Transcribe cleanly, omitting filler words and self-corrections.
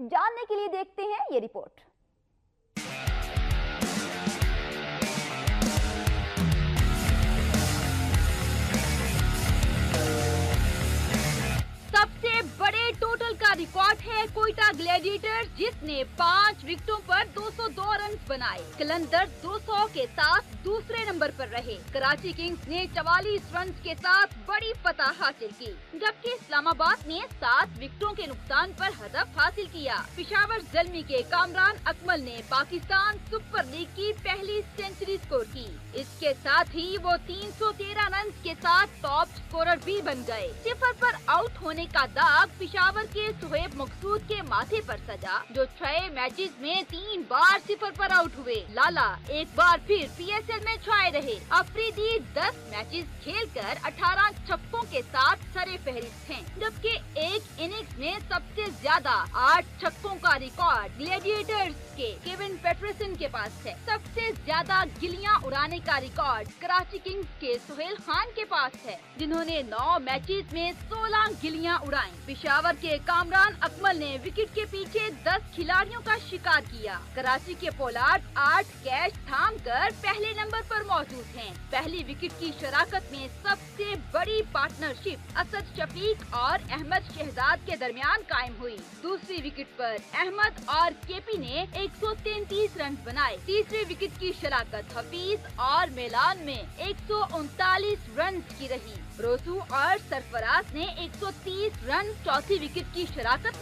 जानने के लिए देखते हैं ये रिपोर्ट। सबसे बड़े टोटल का रिकॉर्ड है कोयटा ग्लैडिएटर्स, जिसने 5 विकेटों पर 202 रन बनाए। कलंदर 200 के साथ दूसरे नंबर पर रहे। कराची किंग्स ने 44 रन के साथ बड़ी फतह हासिल की, जबकि इस्लामाबाद ने 7 विकेटों के नुकसान पर हदफ हासिल किया। पेशावर ज़ल्मी के कामरान अकमल ने पाकिस्तान सुपर लीग की पहली सेंचुरी स्कोर की। इसके साथ ही वो 313 रन के साथ टॉप स्कोरर भी बन गए। 0 पर आउट होने का दाग पेशावर के सुहेब मकसूद के माथे पर सजा, जो 6 मैचेस में 3 बार 0 पर आउट हुए। लाला एक बार फिर PSL में छाए रहे। अफरीदी 10 मैचेस खेलकर 18 छक्कों के साथ सरे फहरिस्त हैं, जबकि एक इनिंग्स में सबसे ज्यादा 8 छक्कों का रिकॉर्ड ग्लैडिएटर्स के केविन पेटरसन के पास है। सबसे ज्यादा गिल्लियां उड़ाने का रिकॉर्ड कराची किंग्स के सुहेल खान के पास है, जिन्होंने 9 मैचेस में 16 गिल्लियां उड़ाई। पेशावर के कामरान अकमल ने विकेट के पीछे 10 खिलाड़ियों का शिकार किया। कराची के पोलार्ड 8 कैच थामकर पहले नंबर पर मौजूद हैं। पहली विकेट की शराकत में सबसे बड़ी पार्टनरशिप असद शफीक और अहमद शहजाद के दरमियान कायम हुई। दूसरी विकेट पर अहमद और केपी ने 133 रन बनाए। तीसरी विकेट की शराकत हफीज और मेलान में 139 रन की रही। रोसू और सरफराज ने 130 रन चौथी विकेट की शराकत